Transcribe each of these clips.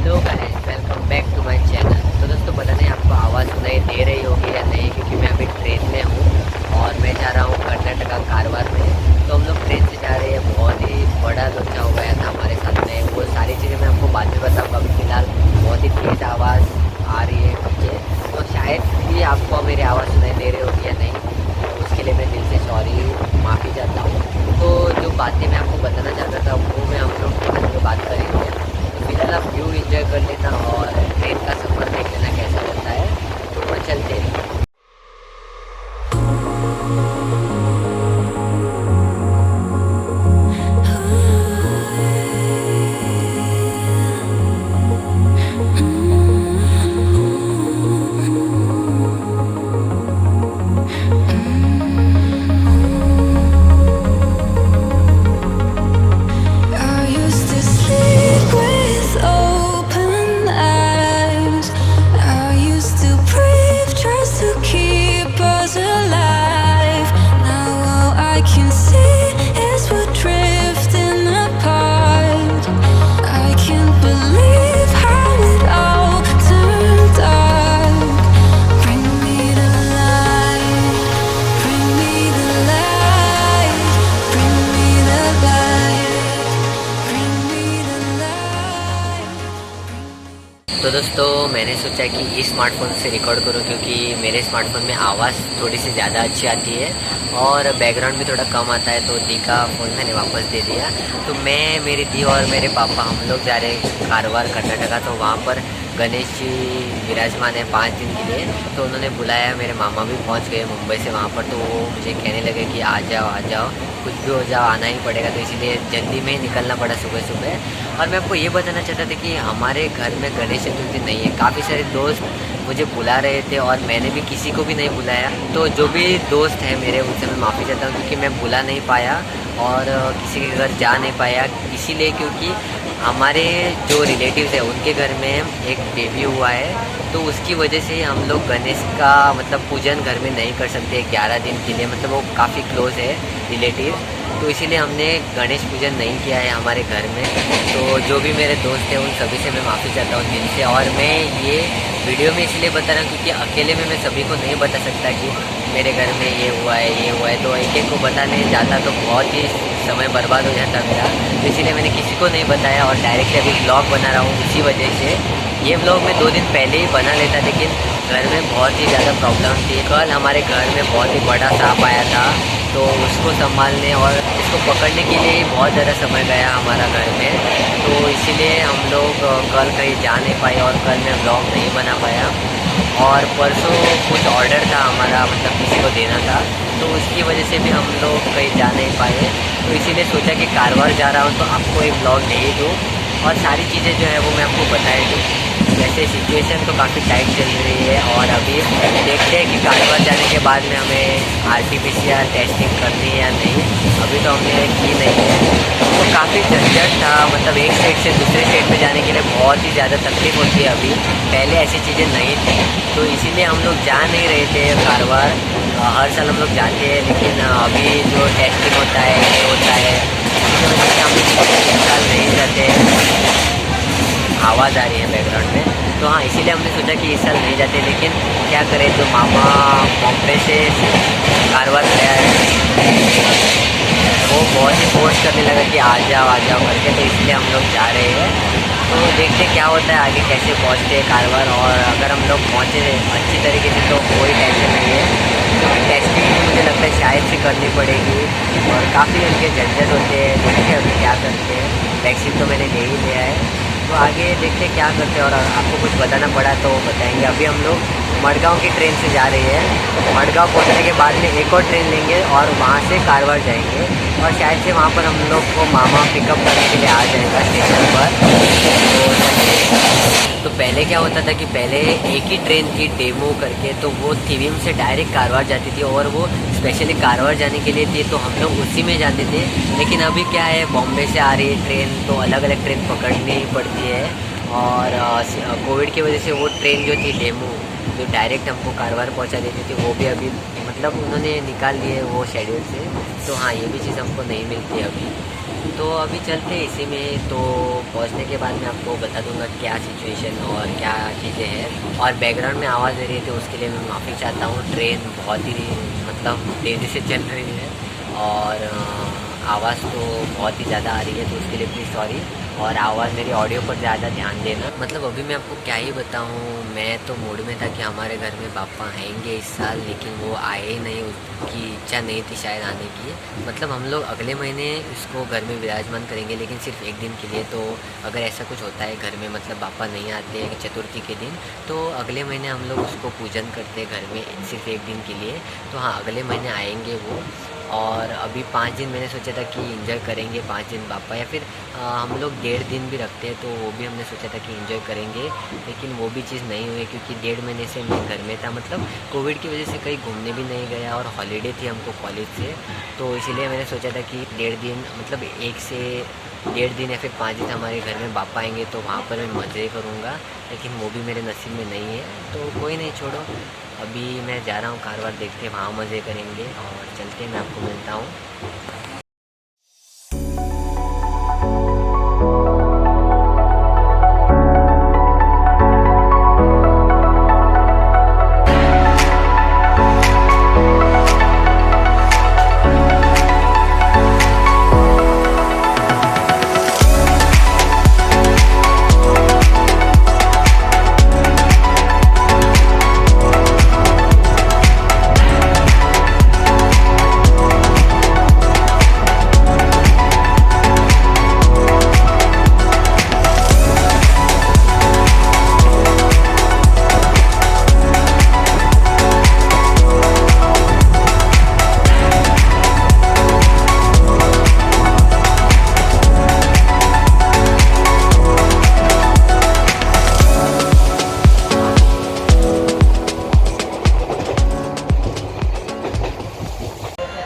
Hello guys, welcome back to my channel. तो दोस्तों, पता नहीं आपको आवाज़ सुनाई दे रही होगी या नहीं, क्योंकि मैं अभी ट्रेन में हूँ और मैं जा रहा हूँ कर्नाटका कारवार में। तो हम लोग ट्रेन से जा रहे हैं। बहुत ही बड़ा लोचा हो गया था हमारे साथ में। वो सारी चीज़ें मैं आपको बाद में बताऊँगा। अभी फ़िलहाल बहुत ही तेज़ आवाज़ आ रही है पीछे, तो शायद ही आपको मेरी आवाज़ सुनाई दे रही होगी या नहीं। तो उसके लिए मैं दिल से सॉरी, माफ़ी चाहता हूँ। तो जो बातें मैं आपको बताना चाहता था वो मैं हम लोग बाद में बात करेंगे। तो फिलहाल आप व्यू एंजॉय कर लेना और ट्रेन का सफ़र देख लेना कैसा रहता है। तो चलते हैं। I used to sleep with open eyes. I used to breathe just to keep us alive. Now all I can see is we're drifting apart. I can't believe how it all turned dark. Bring me to life. Bring me the light. Bring me the light. Bring me the light. तो दोस्तों, मैंने सोचा कि इस smartphone से record करूं, क्योंकि मेरे स्मार्टफोन में आवाज़ थोड़ी सी ज़्यादा अच्छी आती है और बैकग्राउंड भी थोड़ा कम आता है। तो दी का फ़ोन मैंने वापस दे दिया। तो मैं, मेरी दी और मेरे पापा हम लोग जा रहे हैं कारवार कर्नाटका। तो वहाँ पर गणेश जी विराजमान है 5 दिन के लिए। तो उन्होंने बुलाया। मेरे मामा भी पहुँच गए मुंबई से वहाँ पर। तो वो मुझे कहने लगे कि आ जाओ, कुछ भी हो जाओ, आना ही पड़ेगा। तो इसीलिए जल्दी में ही निकलना पड़ा सुबह सुबह। और मैं आपको ये बताना चाहता था कि हमारे घर में गणेश चतुर्थी नहीं है। काफ़ी सारे दोस्त मुझे बुला रहे थे और मैंने भी किसी को भी नहीं बुलाया। तो जो भी दोस्त हैं मेरे, उनसे मैं माफ़ी चाहता हूँ, क्योंकि मैं बुला नहीं पाया और किसी के घर जा नहीं पाया। इसीलिए क्योंकि हमारे जो रिलेटिव्स हैं उनके घर में एक बेबी हुआ है। तो उसकी वजह से हम लोग गणेश का मतलब पूजन घर में नहीं कर सकते 11 दिन के लिए। मतलब वो काफ़ी क्लोज है रिलेटिव। तो इसीलिए हमने गणेश पूजन नहीं किया है हमारे घर में। तो जो भी मेरे दोस्त हैं उन सभी से मैं माफ़ी चाहता हूँ दिल से। और मैं ये वीडियो में इसलिए बता रहा हूँ क्योंकि अकेले में मैं सभी को नहीं बता सकता कि मेरे घर में ये हुआ है, ये हुआ है। तो एक एक को बताने जाता तो बहुत ही समय बर्बाद हो जाता मेरा। तो इसीलिए मैंने किसी को नहीं बताया और डायरेक्टली अभी ब्लॉग बना रहा हूँ। इसी वजह से ये ब्लॉग मैं 2 दिन पहले ही बना लेता, लेकिन घर में बहुत ही ज़्यादा प्रॉब्लम थी। कल हमारे घर में बहुत ही बड़ा सांप आया था, तो उसको संभालने और इसको पकड़ने के लिए बहुत ज़्यादा समय गया हमारा घर में। तो इसीलिए हम लोग कल कहीं जा नहीं पाए और कल मैं ब्लॉग नहीं बना पाया। और परसों कुछ ऑर्डर था हमारा, मतलब किसी को देना था, तो उसकी वजह से भी हम लोग कहीं जा नहीं पाए। तो इसीलिए सोचा कि कारवार जा रहा हूँ तो आपको एक ब्लॉग भेज दूँ और सारी चीज़ें जो है वो मैं आपको बताई दूँ। वैसे सिचुएशन तो काफ़ी टाइट चल रही है और अभी देखते हैं कि कारवार जाने के बाद में हमें RT-PCR टेस्टिंग करनी है या नहीं। अभी तो हमने की नहीं है। तो काफ़ी झंझट था, मतलब एक स्टेट से दूसरे स्टेट में जाने के लिए बहुत ही ज़्यादा तकलीफ होती है अभी। पहले ऐसी चीज़ें नहीं थी, तो इसीलिए हम लोग जा नहीं रहे थे कारवार। हर साल हम लोग जाते हैं, लेकिन अभी जो टेस्टिंग होता है, ये होता है, इसकी वजह से हम लोग इस साल नहीं जाते। आवाज़ आ रही है बैकग्राउंड में। तो हाँ, इसीलिए हमने सोचा कि इस साल नहीं जाते, लेकिन क्या करें, जो मामा बॉम्बे से कारवार गया है वो बहुत ही फोर्स करने लगा कि आ जाओ करके। तो इसलिए हम लोग जा रहे हैं। तो देखते क्या होता है आगे, कैसे पहुंचते हैं कारवार। और अगर हम लोग पहुंचे अच्छी तरीके से तो कोई टेंशन नहीं है, क्योंकि टेस्टिंग मुझे लगता है शायद से करनी पड़ेगी और काफ़ी उनके झंझट होते हैं। देखते हैं अभी क्या करते हैं। वैक्सीन तो मैंने ले ही लिया है। तो आगे देखते क्या करते हैं और आपको कुछ बताना पड़ा तो बताएंगे। अभी हम लोग मडगांव की ट्रेन से जा रही है। मडगांव पहुंचने के बाद में एक और ट्रेन लेंगे और वहाँ से कारवार जाएंगे और शायद से वहाँ पर हम लोग को मामा पिकअप करने के लिए आ जाएगा स्टेशन पर। तो पहले क्या होता था कि पहले एक ही ट्रेन थी डेमो करके, तो वो थिविम से डायरेक्ट कारवार जाती थी और वो स्पेशली कारवार जाने के लिए थी, तो हम लोग उसी में जाते थे। लेकिन अभी क्या है, बॉम्बे से आ रही है ट्रेन, तो अलग अलग ट्रेन पकड़नी पड़ती है। और कोविड की वजह से वो ट्रेन जो थी डेमो, जो डायरेक्ट हमको कारवार पहुंचा देती थी, वो भी अभी मतलब उन्होंने निकाल लिए वो शेड्यूल से। तो हाँ, ये भी चीज़ हमको नहीं मिलती अभी। तो अभी चलते हैं इसी में। तो पहुंचने के बाद मैं आपको बता दूंगा क्या सिचुएशन और क्या चीज़ें हैं। और बैकग्राउंड में आवाज़ दे रही थी उसके लिए मैं माफ़ी चाहता हूँ। ट्रेन बहुत ही मतलब तेज़ी से चल रही है और आवाज़ तो बहुत ही ज़्यादा आ रही है, तो उसके लिए प्लीज़ सॉरी। और आवाज़ मेरी ऑडियो पर ज़्यादा ध्यान देना। मतलब अभी मैं आपको क्या ही बताऊँ, मैं तो मूड में था कि हमारे घर में पापा आएंगे इस साल, लेकिन वो आए ही नहीं। उसकी इच्छा नहीं थी शायद आने की। मतलब हम लोग अगले महीने इसको घर में विराजमान करेंगे, लेकिन सिर्फ एक दिन के लिए। तो अगर ऐसा कुछ होता है घर में, मतलब पापा नहीं आते चतुर्थी के दिन, तो अगले महीने हम लोग उसको पूजन करते हैं घर में सिर्फ एक दिन के लिए। तो हाँ, अगले महीने आएंगे वो। और अभी 5 दिन मैंने सोचा था कि इंजॉय करेंगे 5 दिन पापा, या फिर हम लोग 1.5 दिन भी रखते हैं तो वो भी हमने सोचा था कि इंजॉय करेंगे। लेकिन वो भी चीज़ नहीं हुई क्योंकि 1.5 महीने से मैं घर में था। मतलब कोविड की वजह से कहीं घूमने भी नहीं गया और हॉलीडे थी हमको कॉलेज से। तो इसीलिए मैंने सोचा था कि 1.5 दिन, मतलब 1 से 1.5 दिन या फिर 5 दिन हमारे घर में पापा आएंगे तो वहाँ पर मैं मज़े करूँगा। लेकिन वो भी मेरे नसीब में नहीं है, तो कोई नहीं, छोड़ो। अभी मैं जा रहा हूँ कारवार देखते, वहाँ मज़े करेंगे और चलते, मैं आपको मिलता हूँ।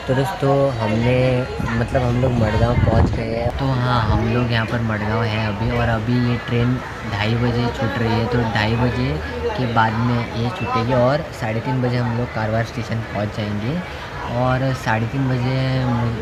तो दोस्तों हमने मतलब हम लोग मडगांव पहुंच गए हैं। तो हाँ, हम लोग यहाँ पर मडगांव हैं अभी, और अभी ये ट्रेन 2:30 बजे छूट रही है। तो 2:30 बजे के बाद में ये छूटेगी और 3:30 बजे हम लोग कारवार स्टेशन पहुँच जाएंगे। और 3:30 बजे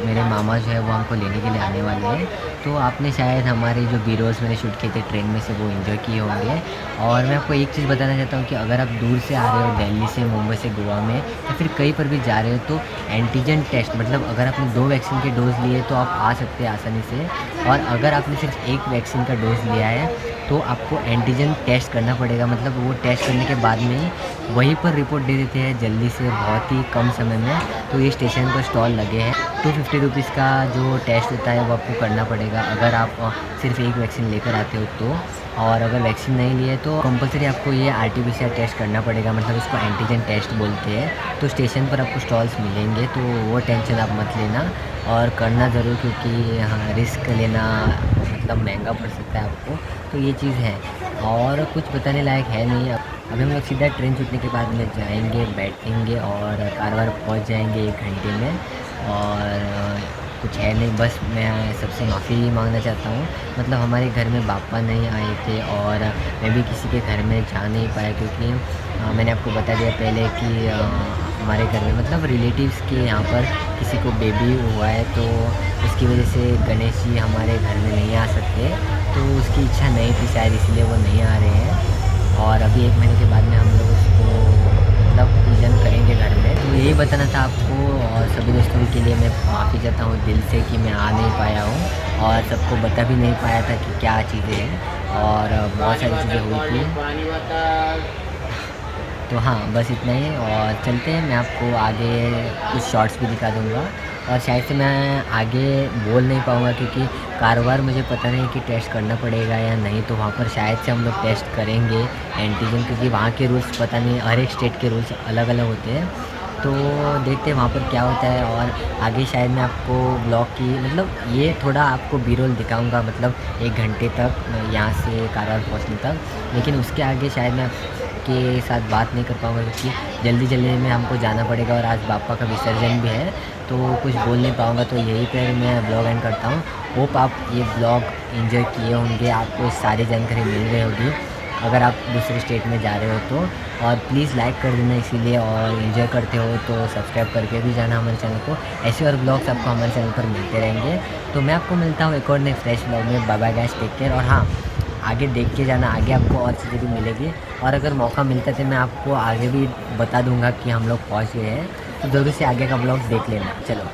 मेरे मामा जो है वो हमको लेने के लिए आने वाले हैं। तो आपने शायद हमारे जो वीडियोस मैंने शूट किए थे ट्रेन में से वो एंजॉय किए होंगे। और मैं आपको एक चीज़ बताना चाहता हूँ कि अगर आप दूर से आ रहे हो, दिल्ली से, मुंबई से, गोवा में, या फिर कहीं पर भी जा रहे हो, तो एंटीजन टेस्ट, मतलब अगर आपने 2 वैक्सीन के डोज़ लिए तो आप आ सकते हैं आसानी से। और अगर आपने सिर्फ 1 वैक्सीन का डोज़ लिया है तो आपको एंटीजन टेस्ट करना पड़ेगा। मतलब वो टेस्ट करने के बाद में ही वहीं पर रिपोर्ट दे देते हैं जल्दी से, बहुत ही कम समय में। तो ये स्टेशन पर स्टॉल लगे हैं। 250 का जो टेस्ट होता है वो आपको करना पड़ेगा अगर आप सिर्फ 1 वैक्सीन लेकर आते हो तो। और अगर वैक्सीन नहीं लिए तो कंपलसरी आपको ये RT-PCR टेस्ट करना पड़ेगा, मतलब इसको एंटीजन टेस्ट बोलते हैं। तो स्टेशन पर आपको स्टॉल्स मिलेंगे, तो वो टेंशन आप मत लेना और करना ज़रूर, क्योंकि यहाँ रिस्क लेना मतलब महंगा पड़ सकता है आपको। तो ये चीज़ है, और कुछ बताने लायक है नहीं। अभी हम लोग सीधा ट्रेन छूटने के बाद में जाएंगे, बैठेंगे और कारवार पहुंच जाएंगे 1 घंटे में। और कुछ है नहीं, बस मैं सबसे माफ़ी मांगना चाहता हूँ। मतलब हमारे घर में पापा नहीं आए थे और मैं भी किसी के घर में जा नहीं पाया, क्योंकि मैंने आपको बता दिया पहले कि हमारे घर में मतलब रिलेटिव्स के यहाँ पर किसी को बेबी हुआ है, तो उसकी वजह से गणेश जी हमारे घर में नहीं आ सकते। तो उसकी इच्छा नहीं थी शायद, इसलिए वो नहीं आ रहे हैं। और अभी 1 महीने के बाद में हम लोग उसको मतलब पूजन करेंगे घर में। तो यही बताना था आपको, और सभी दोस्तों के लिए मैं माफ़ी चाहता हूँ दिल से कि मैं आ नहीं पाया हूँ और सबको बता भी नहीं पाया था कि क्या चीज़ें हैं, और बहुत सारी चीज़ें हुई थी। तो हाँ, बस इतना ही, और चलते हैं। मैं आपको आगे कुछ शॉर्ट्स भी दिखा दूँगा, और शायद से मैं आगे बोल नहीं पाऊँगा क्योंकि कारवार मुझे पता नहीं कि टेस्ट करना पड़ेगा या नहीं। तो वहाँ पर शायद से हम लोग टेस्ट करेंगे एंटीजन, क्योंकि वहाँ के रूल्स पता नहीं, हर एक स्टेट के रूल्स अलग अलग होते हैं। तो देखते हैं वहाँ पर क्या होता है। और आगे शायद मैं आपको ब्लॉग की मतलब ये थोड़ा आपको बी-रोल दिखाऊँगा, मतलब 1 घंटे तक यहाँ से कारवार पहुँचने तक। लेकिन उसके आगे शायद मैं के साथ बात नहीं कर पाऊँगा, क्योंकि जल्दी जल्दी में हमको जाना पड़ेगा और आज पापा का विसर्जन भी है, तो कुछ बोल नहीं पाऊँगा। तो यहीं पर मैं ब्लॉग एंड करता हूँ। होप आप ये ब्लॉग एंजॉय किए होंगे, आपको सारी जानकारी मिल गई होगी। अगर आप दूसरे स्टेट में जा रहे हो तो। और प्लीज़ लाइक कर देना इसीलिए, और एंजॉय करते हो तो सब्सक्राइब करके भी जाना हमारे चैनल को। ऐसे और ब्लॉग्स आपको हमारे चैनल पर मिलते रहेंगे। तो मैं आपको मिलता हूँ एक और नए फ्रेश ब्लॉग में। Bye bye guys, take care. और हाँ, आगे देख के जाना, आगे आपको और चीज़ें भी मिलेगी। और अगर मौका मिलता है तो मैं आपको आगे भी बता दूंगा कि हम लोग पहुंच गए हैं, तो ज़रूर से आगे का ब्लॉग देख लेना। चलो।